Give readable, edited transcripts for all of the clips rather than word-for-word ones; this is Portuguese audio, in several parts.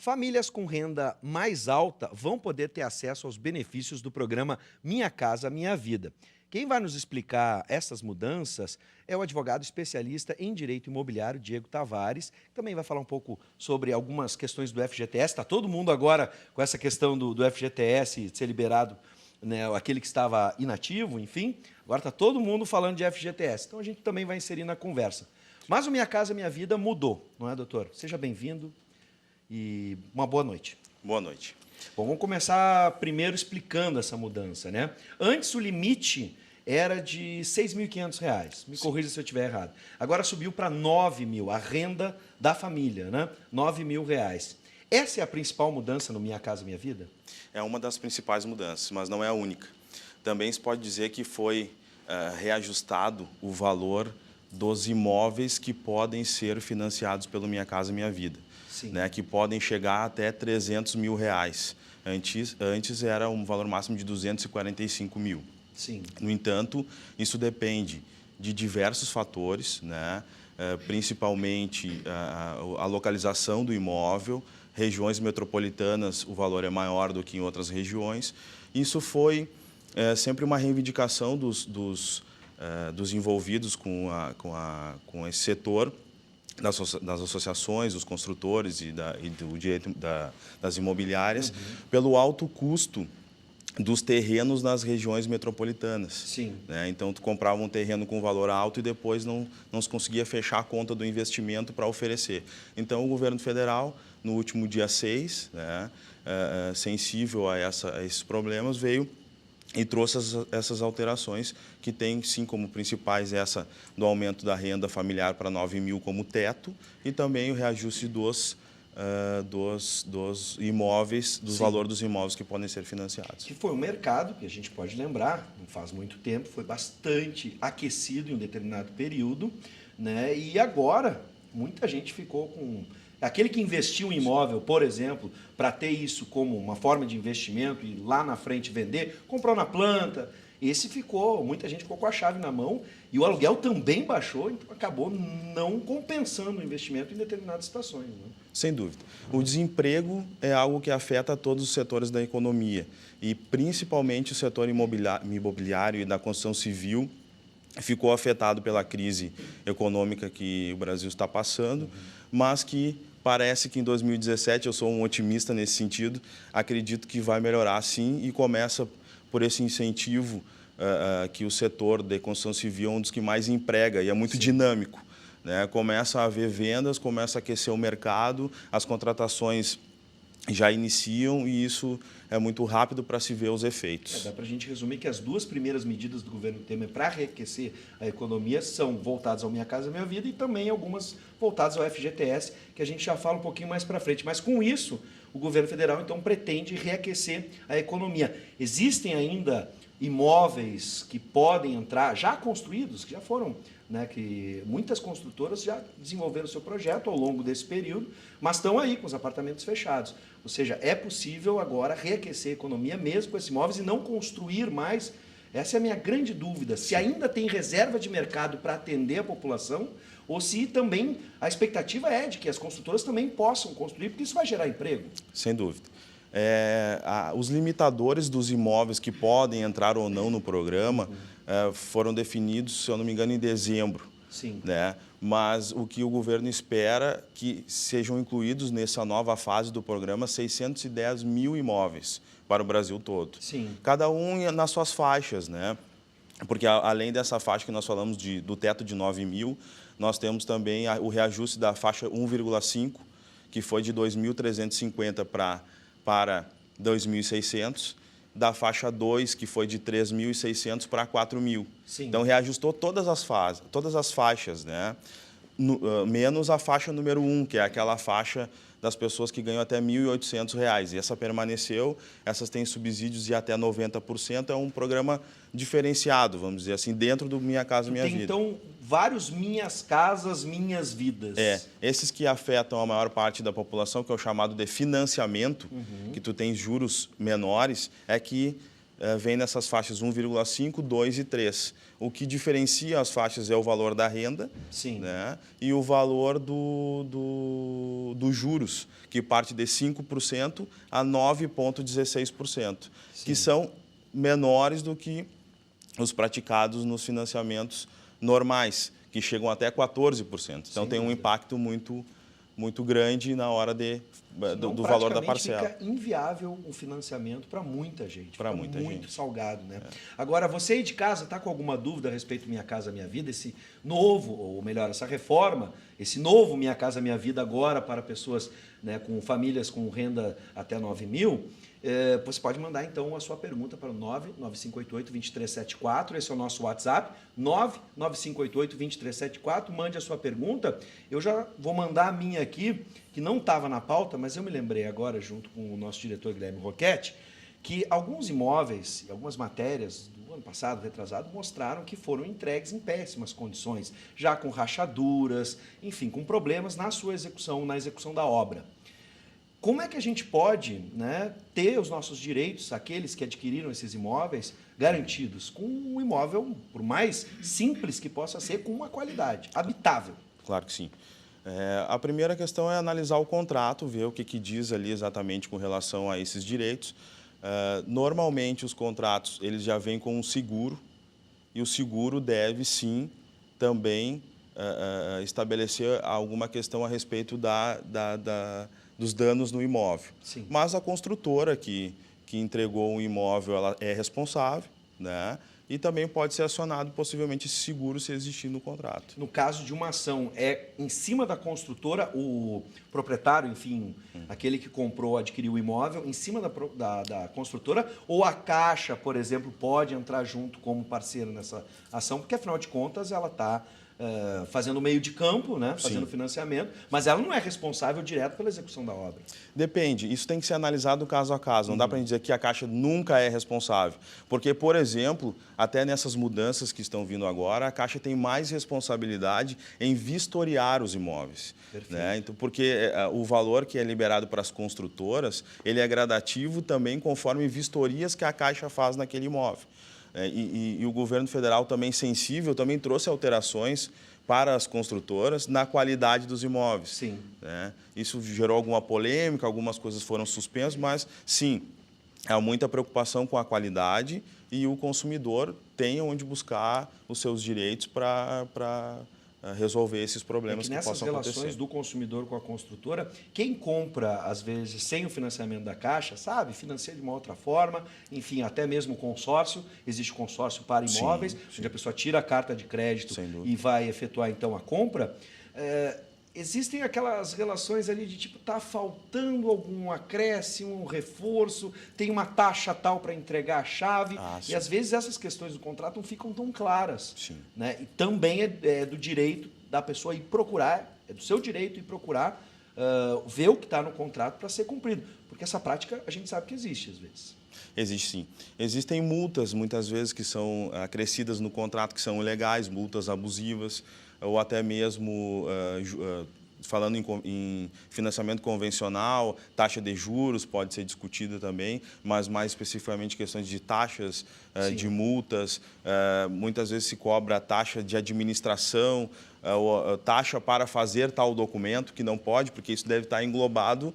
Famílias com renda mais alta vão poder ter acesso aos benefícios do programa Minha Casa Minha Vida. Quem vai nos explicar essas mudanças é o advogado especialista em direito imobiliário, Diego Tavares, que também vai falar um pouco sobre algumas questões do FGTS. Está todo mundo agora com essa questão do FGTS ser liberado, né, aquele que estava inativo, enfim. Agora está todo mundo falando de FGTS. Então a gente também vai inserir na conversa. Mas o Minha Casa Minha Vida mudou, não é, doutor? Seja bem-vindo e uma boa noite. Boa noite. Bom, vamos começar primeiro explicando essa mudança, né? Antes o limite era de R$ 6.500, me corrija se eu estiver errado. Agora subiu para R$ 9.000, a renda da família, né? R$ 9.000. Essa é a principal mudança no Minha Casa Minha Vida? É uma das principais mudanças, mas não é a única. Também se pode dizer que foi reajustado o valor dos imóveis que podem ser financiados pelo Minha Casa Minha Vida. Né, que podem chegar até R$ 300 mil. Antes era um valor máximo de 245 mil. Sim. No entanto, isso depende de diversos fatores, né, principalmente a localização do imóvel. Regiões metropolitanas, o valor é maior do que em outras regiões. Isso foi sempre uma reivindicação dos envolvidos com esse setor, das associações, dos construtores e do direito das imobiliárias, pelo alto custo dos terrenos nas regiões metropolitanas. Sim. Né? Então, tu comprava um terreno com valor alto e depois não se conseguia fechar a conta do investimento para oferecer. Então, o governo federal, no último dia 6, né, sensível a esses problemas, veio e trouxe essas alterações que tem, sim, como principais essa do aumento da renda familiar para 9 mil como teto e também o reajuste dos imóveis, do valor dos imóveis que podem ser financiados. Que foi um mercado que a gente pode lembrar, não faz muito tempo, foi bastante aquecido em um determinado período, né? E agora muita gente ficou com... Aquele que investiu em imóvel, por exemplo, para ter isso como uma forma de investimento e lá na frente vender, comprou na planta, muita gente ficou com a chave na mão e o aluguel também baixou, então acabou não compensando o investimento em determinadas situações. Né? Sem dúvida. O desemprego é algo que afeta todos os setores da economia e principalmente o setor imobiliário e da construção civil ficou afetado pela crise econômica que o Brasil está passando, mas que parece que em 2017, eu sou um otimista nesse sentido, acredito que vai melhorar sim e começa por esse incentivo que o setor de construção civil é um dos que mais emprega e é muito dinâmico. Né? Começa a haver vendas, começa a aquecer o mercado, as contratações já iniciam e isso é muito rápido para se ver os efeitos. Dá para a gente resumir que as duas primeiras medidas do governo Temer para reaquecer a economia são voltadas ao Minha Casa Minha Vida e também algumas voltadas ao FGTS, que a gente já fala um pouquinho mais para frente. Mas com isso, o governo federal então pretende reaquecer a economia. Existem ainda imóveis que podem entrar, já construídos, que já foram, né, que muitas construtoras já desenvolveram seu projeto ao longo desse período, mas estão aí com os apartamentos fechados. Ou seja, é possível agora reaquecer a economia mesmo com esses imóveis e não construir mais. Essa é a minha grande dúvida, se ainda tem reserva de mercado para atender a população ou se também a expectativa é de que as construtoras também possam construir, porque isso vai gerar emprego. Sem dúvida. Os limitadores dos imóveis que podem entrar ou não no programa foram definidos, se eu não me engano, em dezembro. Sim. Né? Mas o que o governo espera que sejam incluídos nessa nova fase do programa 610 mil imóveis para o Brasil todo. Sim. Cada um nas suas faixas, né? Porque além dessa faixa que nós falamos do teto de 9 mil, nós temos também o reajuste da faixa 1,5, que foi de 2.350 para 2.600, da faixa 2, que foi de 3.600 para 4.000. Então, reajustou todas as faixas, né? Menos a faixa número 1, que é aquela faixa das pessoas que ganham até R$ 1.800. E essa permaneceu, essas têm subsídios de até 90%, é um programa diferenciado, vamos dizer assim, dentro do Minha Casa Minha Vida. Então, vários Minhas Casas, Minhas Vidas. Esses que afetam a maior parte da população, que é o chamado de financiamento, que tu tem juros menores, é que vem nessas faixas 1,5, 2 e 3. O que diferencia as faixas é o valor da renda, Sim. né, e o valor dos juros, que parte de 5% a 9,16%, que são menores do que os praticados nos financiamentos normais, que chegam até 14%. Então, tem um impacto muito grande na hora do valor da parcela. Fica inviável o financiamento para muita gente. Para muita muito gente. salgado, né? Agora, você aí de casa está com alguma dúvida a respeito do Minha Casa Minha Vida? Esse novo, ou melhor, essa reforma, esse novo Minha Casa Minha Vida agora para pessoas, né, com famílias com renda até 9 mil, você pode mandar então a sua pergunta para o 99588-2374, esse é o nosso WhatsApp, 99588-2374, mande a sua pergunta. Eu já vou mandar a minha aqui, que não estava na pauta, mas eu me lembrei agora, junto com o nosso diretor Guilherme Roquette, que alguns imóveis, algumas matérias do ano passado, retrasado, mostraram que foram entregues em péssimas condições, já com rachaduras, enfim, com problemas na sua execução, na execução da obra. Como é que a gente pode, né, ter os nossos direitos, aqueles que adquiriram esses imóveis, garantidos com um imóvel, por mais simples que possa ser, com uma qualidade habitável? Claro que sim. A primeira questão é analisar o contrato, ver o que diz ali exatamente com relação a esses direitos. Normalmente, os contratos eles já vêm com um seguro, e o seguro deve, sim, também estabelecer alguma questão a respeito dos danos no imóvel. Sim. Mas a construtora que entregou o imóvel, ela é responsável, né? E também pode ser acionado possivelmente esse seguro se existir no contrato. No caso de uma ação, é em cima da construtora, o proprietário, enfim, aquele que comprou, adquiriu o imóvel, em cima da construtora, ou a Caixa, por exemplo, pode entrar junto como parceiro nessa ação, porque afinal de contas ela está fazendo meio de campo, né? Fazendo financiamento, mas ela não é responsável direto pela execução da obra. Depende, isso tem que ser analisado caso a caso. Não dá para a gente dizer que a Caixa nunca é responsável. Porque, por exemplo, até nessas mudanças que estão vindo agora, a Caixa tem mais responsabilidade em vistoriar os imóveis. Né? Então, porque o valor que é liberado para as construtoras, ele é gradativo também conforme vistorias que a Caixa faz naquele imóvel. E o governo federal também sensível, também trouxe alterações para as construtoras na qualidade dos imóveis. Sim. Né? Isso gerou alguma polêmica, algumas coisas foram suspensas, mas sim, há muita preocupação com a qualidade e o consumidor tem onde buscar os seus direitos para resolver esses problemas que possam acontecer. Nessas relações do consumidor com a construtora, quem compra, às vezes, sem o financiamento da Caixa, sabe, financia de uma outra forma, enfim, até mesmo consórcio, existe consórcio para imóveis, onde a pessoa tira a carta de crédito e vai efetuar, então, a compra. Existem aquelas relações ali de tipo, está faltando algum acréscimo, um reforço, tem uma taxa tal para entregar a chave, e às vezes essas questões do contrato não ficam tão claras. Né? E também é do direito da pessoa ir procurar, é do seu direito ir procurar ver o que está no contrato para ser cumprido. Porque essa prática a gente sabe que existe às vezes. Existe sim. Existem multas, muitas vezes, que são acrescidas no contrato, que são ilegais, multas abusivas, ou até mesmo, falando em financiamento convencional, taxa de juros pode ser discutida também, mas mais especificamente questões de taxas, de multas, muitas vezes se cobra a taxa de administração, ou taxa para fazer tal documento, que não pode, porque isso deve estar englobado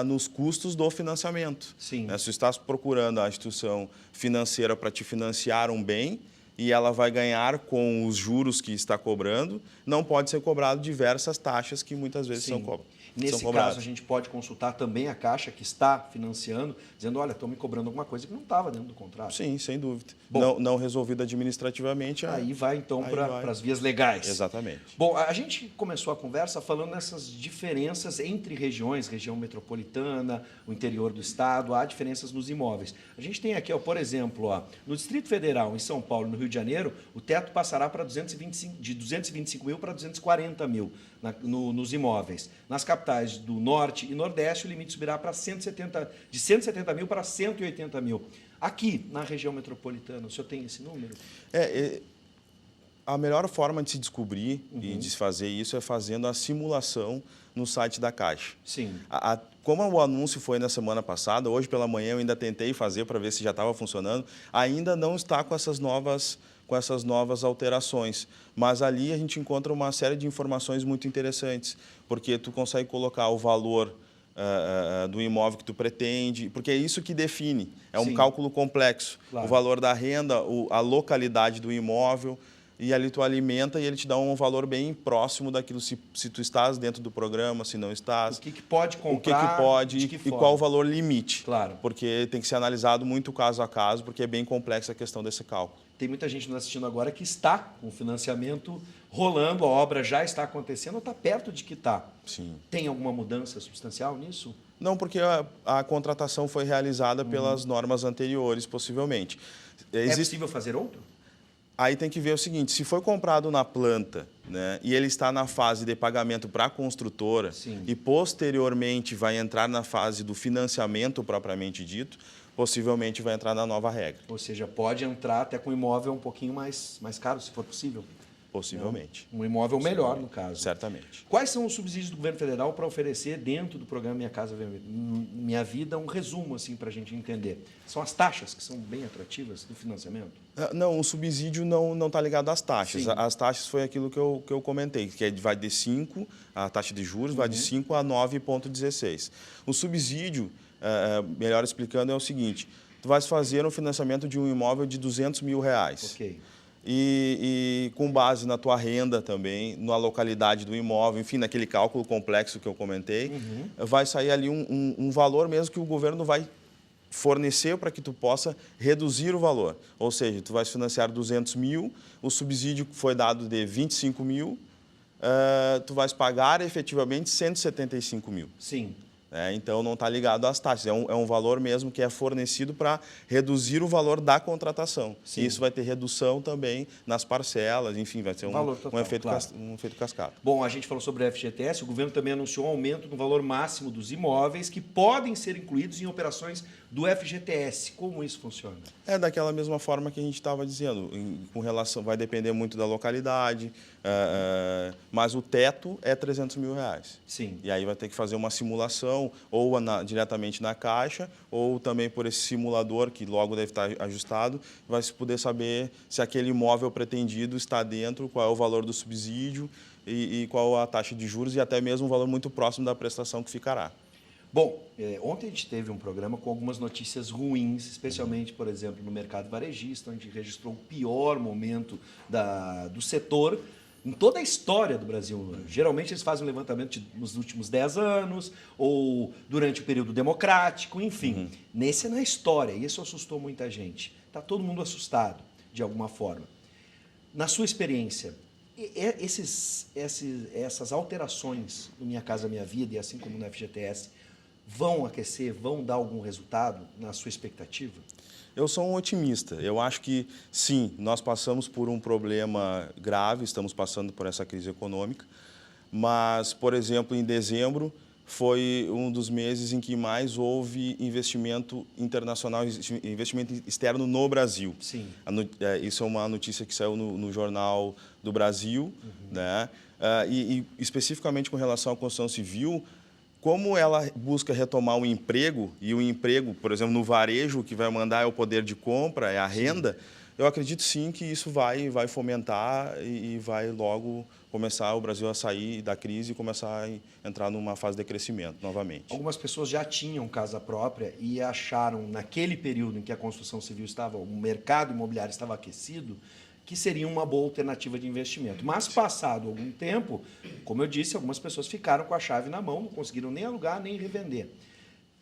nos custos do financiamento. Sim. Se você está procurando a instituição financeira para te financiar um bem, e ela vai ganhar com os juros que está cobrando, não pode ser cobrado diversas taxas que muitas vezes são cobradas. Nesse caso, a gente pode consultar também a Caixa que está financiando, dizendo, olha, estão me cobrando alguma coisa que não estava dentro do contrato. Sim, sem dúvida. Bom, não resolvida administrativamente. Aí vai, então, para as vias legais. Exatamente. Bom, a gente começou a conversa falando nessas diferenças entre regiões, região metropolitana, o interior do estado, há diferenças nos imóveis. A gente tem aqui, por exemplo, no Distrito Federal, em São Paulo e no Rio de Janeiro, o teto passará para de 225 mil para 240 mil nos imóveis. Nas capitais do Norte e Nordeste, o limite subirá para de 170 mil para 180 mil. Aqui, na região metropolitana, o senhor tem esse número? A melhor forma de se descobrir e de se fazer isso é fazendo a simulação no site da Caixa. Sim. Como o anúncio foi na semana passada, hoje pela manhã eu ainda tentei fazer para ver se já estava funcionando, ainda não está com essas novas alterações. Mas ali a gente encontra uma série de informações muito interessantes, porque tu consegue colocar o valor do imóvel que tu pretende, porque é isso que define, é um Sim. cálculo complexo. Claro. O valor da renda, a localidade do imóvel, e ali tu alimenta e ele te dá um valor bem próximo daquilo, se tu estás dentro do programa, se não estás. O que pode comprar, o que pode de que e forma. qual o valor limite. Claro. Porque tem que ser analisado muito caso a caso, porque é bem complexa a questão desse cálculo. Tem muita gente nos assistindo agora que está com o financiamento rolando, a obra já está acontecendo ou está perto de quitar. Sim. Tem alguma mudança substancial nisso? Não, porque a contratação foi realizada pelas normas anteriores, possivelmente. É possível fazer outro? Aí tem que ver o seguinte, se foi comprado na planta, né, e ele está na fase de pagamento para a construtora, Sim. e posteriormente vai entrar na fase do financiamento propriamente dito, possivelmente vai entrar na nova regra. Ou seja, pode entrar até com um imóvel um pouquinho mais caro, se for possível. Possivelmente. Um imóvel melhor, no caso. Certamente. Quais são os subsídios do governo federal para oferecer dentro do programa Minha Casa Minha Vida? Um resumo assim para a gente entender. São as taxas que são bem atrativas do financiamento? Não, o subsídio não está ligado às taxas. Sim. As taxas foi aquilo que eu comentei, que vai de 5, a taxa de juros vai de 5 a 9,16. O subsídio, melhor explicando, é o seguinte, tu vais fazer um financiamento de um imóvel de R$200 mil. Ok. E com base na tua renda também, na localidade do imóvel, enfim, naquele cálculo complexo que eu comentei, vai sair ali um valor mesmo que o governo vai fornecer para que tu possa reduzir o valor. Ou seja, tu vais financiar 200 mil, o subsídio foi dado de 25 mil, tu vais pagar efetivamente 175 mil. Sim. Então, não está ligado às taxas. É um valor mesmo que é fornecido para reduzir o valor da contratação. Sim. E isso vai ter redução também nas parcelas, enfim, vai ser total, efeito, claro. um efeito cascata. Bom, a gente falou sobre o FGTS, o governo também anunciou um aumento no valor máximo dos imóveis que podem ser incluídos em operações do FGTS. Como isso funciona? É daquela mesma forma que a gente estava dizendo, com relação, vai depender muito da localidade, mas o teto é R$300 mil. Sim. E aí vai ter que fazer uma simulação, ou diretamente na Caixa, ou também por esse simulador, que logo deve estar ajustado, vai se poder saber se aquele imóvel pretendido está dentro, qual é o valor do subsídio e qual a taxa de juros, e até mesmo um valor muito próximo da prestação que ficará. Bom, ontem a gente teve um programa com algumas notícias ruins, especialmente, por exemplo, no mercado varejista, onde registrou o pior momento do setor em toda a história do Brasil. Geralmente eles fazem um levantamento nos últimos 10 anos, ou durante o período democrático, enfim. Nesse é na história, e isso assustou muita gente. Está todo mundo assustado, de alguma forma. Na sua experiência, essas alterações no Minha Casa Minha Vida, e assim como no FGTS, vão aquecer, vão dar algum resultado na sua expectativa? Eu sou um otimista. Eu acho que, sim, nós passamos por um problema grave, estamos passando por essa crise econômica, mas, por exemplo, em dezembro foi um dos meses em que mais houve investimento internacional, investimento externo no Brasil. Sim. Isso é uma notícia que saiu no Jornal do Brasil, né? E especificamente com relação à construção civil, como ela busca retomar o emprego, e o emprego, por exemplo, no varejo, o que vai mandar é o poder de compra, é a renda, eu acredito sim que isso vai fomentar e vai logo começar o Brasil a sair da crise e começar a entrar numa fase de crescimento novamente. Algumas pessoas já tinham casa própria e acharam, naquele período em que a construção civil estava, o mercado imobiliário estava aquecido, que seria uma boa alternativa de investimento. Mas, passado algum tempo, como eu disse, algumas pessoas ficaram com a chave na mão, não conseguiram nem alugar, nem revender.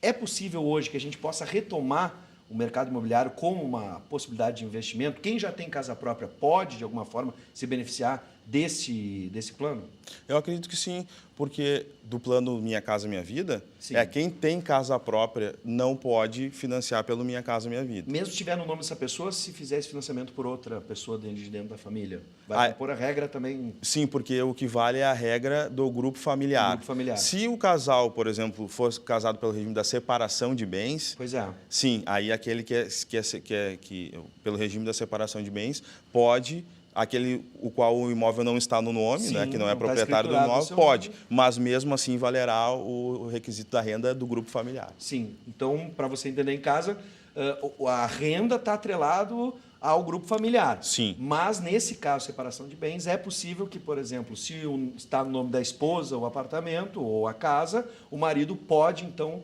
É possível hoje que a gente possa retomar o mercado imobiliário como uma possibilidade de investimento? Quem já tem casa própria pode, de alguma forma, se beneficiar desse plano? Eu acredito que sim, porque do plano Minha Casa Minha Vida, Sim. Quem tem casa própria não pode financiar pelo Minha Casa Minha Vida. Mesmo se tiver no nome dessa pessoa, se fizer esse financiamento por outra pessoa dentro da família, vai pôr a regra também? Sim, porque o que vale é a regra do grupo familiar. Do grupo familiar. Se o casal, por exemplo, for casado pelo regime da separação de bens, Pois é. sim, aí aquele que pelo regime da separação de bens pode o qual o imóvel não está no nome, Sim, né, que não é não está proprietário do escriturado no imóvel, seu pode, nome. mas mesmo assim valerá o requisito da renda do grupo familiar. Sim. Então, para você entender em casa, a renda está atrelado ao grupo familiar. Sim. Mas, nesse caso, separação de bens, é possível que, por exemplo, se está no nome da esposa o apartamento ou a casa, o marido pode, então,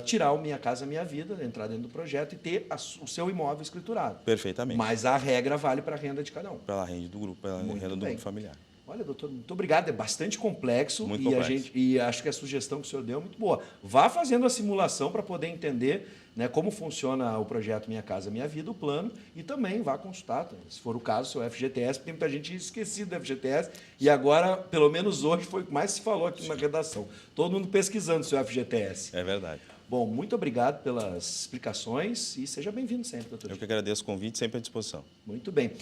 tirar o Minha Casa Minha Vida, entrar dentro do projeto e ter o seu imóvel escriturado. Perfeitamente. Mas a regra vale para a renda de cada um. Pela renda do grupo, pela Muito renda do bem. grupo familiar. Olha, doutor, muito obrigado. É bastante complexo, Muito e complexo. e acho que a sugestão que o senhor deu é muito boa. Vá fazendo a simulação para poder entender, né, como funciona o projeto Minha Casa Minha Vida, o plano, e também vá consultar, se for o caso, o seu FGTS, porque tem muita gente esquecida do FGTS, e agora, pelo menos hoje, foi o que mais se falou aqui na redação. Todo mundo pesquisando o seu FGTS. É verdade. Bom, muito obrigado pelas explicações e seja bem-vindo sempre, doutor. Eu que agradeço o convite, sempre à disposição. Muito bem.